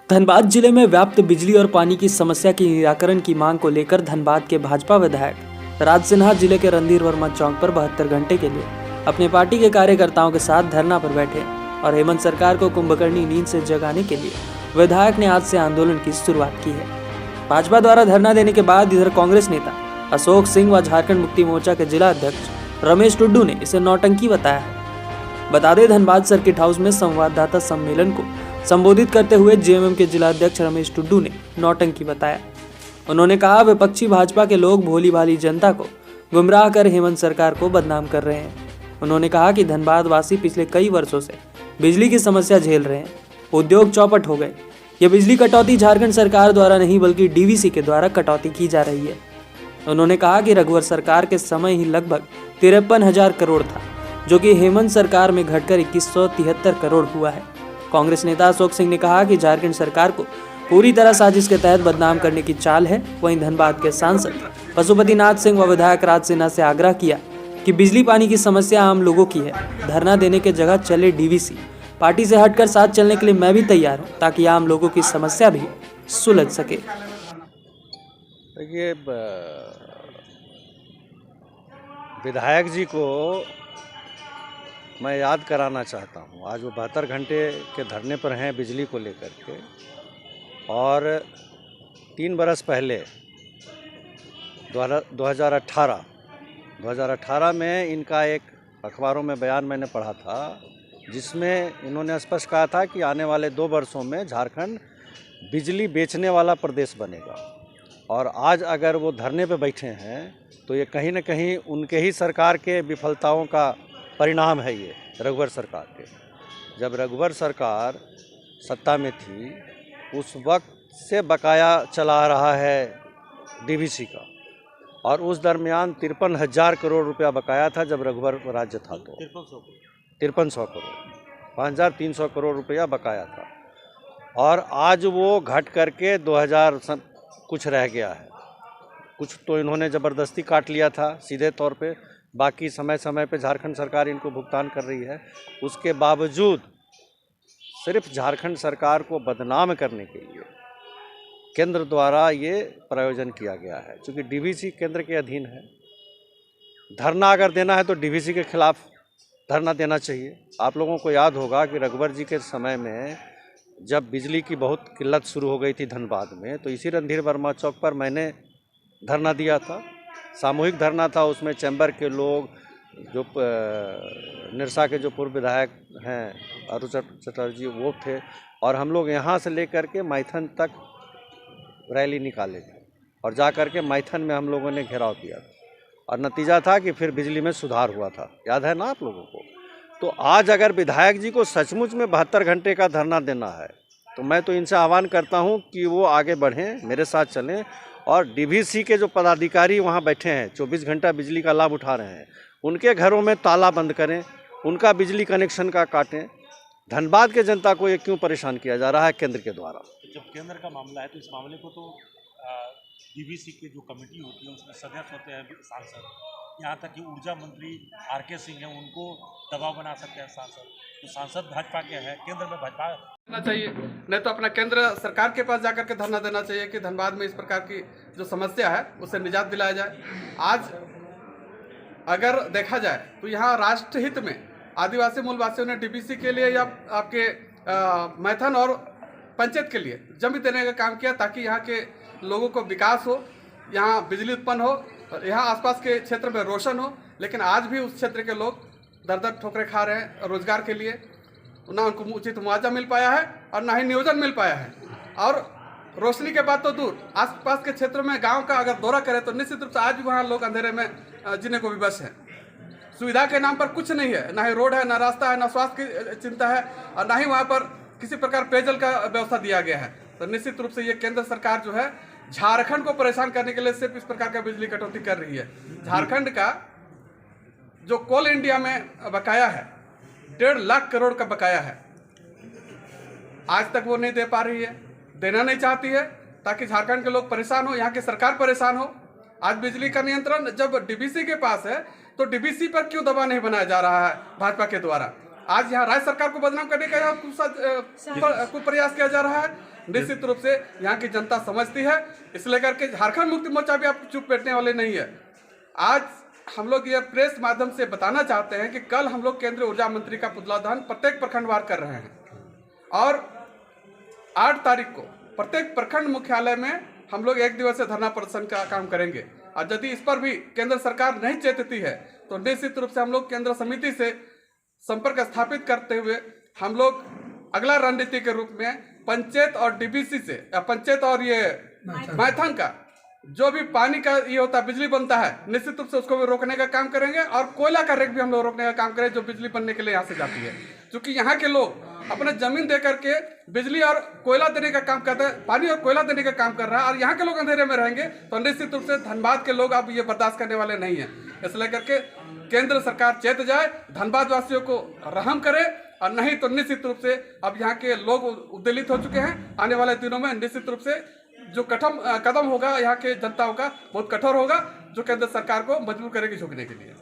धनबाद जिले में व्याप्त बिजली और पानी की समस्या के निराकरण की मांग को लेकर धनबाद के भाजपा विधायक राज सिन्हा जिले के रणधीर वर्मा चौक पर 72 घंटे के लिए अपनी पार्टी के कार्यकर्ताओं के साथ धरना पर बैठे और हेमंत सरकार को कुंभकर्णी नींद से जगाने के लिए विधायक ने आज से आंदोलन की शुरुआत की है। भाजपा द्वारा धरना देने के बाद इधर कांग्रेस नेता अशोक सिंह व झारखंड मुक्ति मोर्चा के जिला अध्यक्ष रमेश टुड्डू ने इसे नौटंकी बताया है। बता दें, धनबाद सर्किट हाउस में संवाददाता सम्मेलन को संबोधित करते हुए जेएमएम के जिला अध्यक्ष रमेश टुड्डू ने नौटंकी बताया। उन्होंने कहा, विपक्षी भाजपा के लोग भोली भाली जनता को गुमराह कर हेमंत सरकार को बदनाम कर रहे हैं। उन्होंने कहा कि धनबाद वासी पिछले कई वर्षों से बिजली की समस्या झेल रहे हैं, उद्योग चौपट हो गए। ये बिजली कटौती झारखंड सरकार द्वारा नहीं बल्कि डीवीसी के द्वारा कटौती की जा रही है। उन्होंने कहा कि रघुवर सरकार के समय ही लगभग 53,000 करोड़ था, जो कि हेमंत सरकार में घटकर 2173 करोड़ हुआ है। कांग्रेस नेता अशोक सिंह ने कहा कि झारखंड सरकार को पूरी तरह साजिश के तहत बदनाम करने की चाल है। वहीं धनबाद के सांसद पशुपतिनाथ सिंह व विधायक राज सिन्हा से आग्रह किया कि बिजली पानी की समस्या आम लोगों की है, धरना देने के जगह चले डीवीसी। पार्टी से हटकर साथ चलने के लिए मैं भी तैयार हूं, ताकि आम लोगों की समस्या भी सुलझ सके। देखिए, विधायक जी को मैं याद कराना चाहता हूँ। आज वो 72 घंटे के धरने पर हैं बिजली को लेकर के, और 3 बरस पहले 2018 में इनका एक अखबारों में बयान मैंने पढ़ा था, जिसमें इन्होंने स्पष्ट कहा था कि आने वाले 2 वर्षों में झारखंड बिजली बेचने वाला प्रदेश बनेगा। और आज अगर वो धरने पे बैठे हैं तो ये कहीं न कहीं उनके ही सरकार के विफलताओं का परिणाम है। ये रघुवर सरकार के, जब रघुवर सरकार सत्ता में थी उस वक्त से बकाया चला रहा है डीवीसी का, और उस दरमियान 53,000 करोड़ रुपया बकाया था जब रघुवर राज्य था। तो 5300 करोड़ 5,300 करोड़ रुपया बकाया था, और आज वो घट करके 2000 कुछ रह गया है। कुछ तो इन्होंने ज़बरदस्ती काट लिया था सीधे तौर पे, बाकी समय समय पे झारखंड सरकार इनको भुगतान कर रही है। उसके बावजूद सिर्फ झारखंड सरकार को बदनाम करने के लिए केंद्र द्वारा ये प्रायोजन किया गया है। क्योंकि डीवीसी केंद्र के अधीन है। धरना अगर देना है तो डीवीसी के खिलाफ धरना देना चाहिए। आप लोगों को याद होगा कि रघुवर जी के समय में जब बिजली की बहुत किल्लत शुरू हो गई थी धनबाद में, तो इसी रणधीर वर्मा चौक पर मैंने धरना दिया था। सामूहिक धरना था। उसमें चैम्बर के लोग, जो निरसा के जो पूर्व विधायक हैं अरुण चटर्जी, वो थे, और हम लोग यहाँ से लेकर के मैथन तक रैली निकाले थे, और जा कर के मैथन में हम लोगों ने घेराव किया था, और नतीजा था कि फिर बिजली में सुधार हुआ था। याद है ना आप लोगों को? तो आज अगर विधायक जी को सचमुच में 72 घंटे का धरना देना है, तो मैं तो इनसे आह्वान करता हूं कि वो आगे बढ़ें, मेरे साथ चलें, और डीवीसी के जो पदाधिकारी वहां बैठे हैं 24 घंटा बिजली का लाभ उठा रहे हैं, उनके घरों में ताला बंद करें, उनका बिजली कनेक्शन का काटें। धनबाद के जनता को ये क्यों परेशान किया जा रहा है केंद्र के द्वारा? जब केंद्र का मामला है तो इस मामले को तो डीवीसी की जो कमेटी होती है उसमें सदस्य होते हैं सांसद। यहाँ तक कि ऊर्जा मंत्री आरके सिंह हैं, उनको दबाव बना सकते हैं सांसद। तो सांसद भाजपा के हैं, केंद्र में भाजपा करना चाहिए, नहीं तो अपना केंद्र सरकार के पास जाकर के धरना देना चाहिए कि धनबाद में इस प्रकार की जो समस्या है उससे निजात दिलाया जाए। आज अगर देखा जाए तो यहाँ राष्ट्रहित में आदिवासी मूलवासियों ने डीवीसी के लिए या आपके मैथन और पंचायत के लिए जमीन देने का काम किया, ताकि यहाँ के लोगों को विकास हो, यहाँ बिजली उत्पन्न हो, और यहाँ आसपास के क्षेत्र में रोशन हो। लेकिन आज भी उस क्षेत्र के लोग दर दर ठोकरें खा रहे हैं रोजगार के लिए। ना उनको उचित मुआवजा मिल पाया है और ना ही नियोजन मिल पाया है। और रोशनी के बाद तो दूर, आसपास के क्षेत्र में गांव का अगर दौरा करें तो निश्चित रूप से आज भी वहाँ लोग अंधेरे में जीने को विवश हैं। सुविधा के नाम पर कुछ नहीं है, ना ही रोड है, ना रास्ता है, ना स्वास्थ्य की चिंता है, और ना ही वहाँ पर किसी प्रकार पेयजल का व्यवस्था दिया गया है। तो निश्चित रूप से ये केंद्र सरकार जो है झारखंड को परेशान करने के लिए सिर्फ इस प्रकार का बिजली कटौती कर रही है। झारखंड का जो कोल इंडिया में बकाया है 1.5 लाख करोड़ का बकाया है, आज तक वो नहीं दे पा रही है, देना नहीं चाहती है, ताकि झारखंड के लोग परेशान हो, यहाँ की सरकार परेशान हो। आज बिजली का नियंत्रण जब डीवीसी के पास है तो डीवीसी पर क्यों दबाव नहीं बनाया जा रहा है भाजपा के द्वारा? आज यहाँ राज्य सरकार को बदनाम करने का यहाँ कुप्रयास किया जा रहा है। निश्चित रूप से यहाँ की जनता समझती है, इस लेकर के झारखंड मुक्ति मोर्चा भी आप चुप बैठने वाले नहीं है। आज हम लोग ये प्रेस माध्यम से बताना चाहते हैं कि कल हम लोग केंद्रीय ऊर्जा मंत्री का पुतला दहन प्रत्येक प्रखंडवार कर रहे हैं और 8 तारीख को प्रत्येक प्रखंड मुख्यालय में हम लोग 1 दिवसीय धरना प्रदर्शन का काम करेंगे। और यदि इस पर भी केंद्र सरकार नहीं चेतती है तो निश्चित रूप से हम लोग केंद्र समिति से संपर्क स्थापित करते हुए हम लोग अगला रणनीति के रूप में पंचायत और डीबीसी से पंचायत और ये मैथन का जो भी पानी का ये होता है, बिजली बनता है, निश्चित रूप से उसको भी रोकने का काम करेंगे और कोयला का रेट भी हम लोग रोकने का काम करें जो बिजली बनने के लिए यहाँ से जाती है। क्योंकि यहाँ के लोग अपने जमीन दे करके बिजली और कोयला देने का काम करते हैं, पानी और कोयला देने का काम कर रहा है और यहाँ के लोग अंधेरे में रहेंगे तो निश्चित रूप से धनबाद के लोग अब ये बर्दाश्त करने वाले नहीं है। इसलिए करके केंद्र सरकार चेत जाए, धनबाद वासियों को रहम करे और नहीं तो निश्चित रूप से अब यहाँ के लोग उद्वेलित हो चुके हैं। आने वाले दिनों में निश्चित रूप से जो कदम होगा यहाँ के जनता का बहुत कठोर होगा, जो केंद्र सरकार को मजबूर करेगी झुकने के लिए।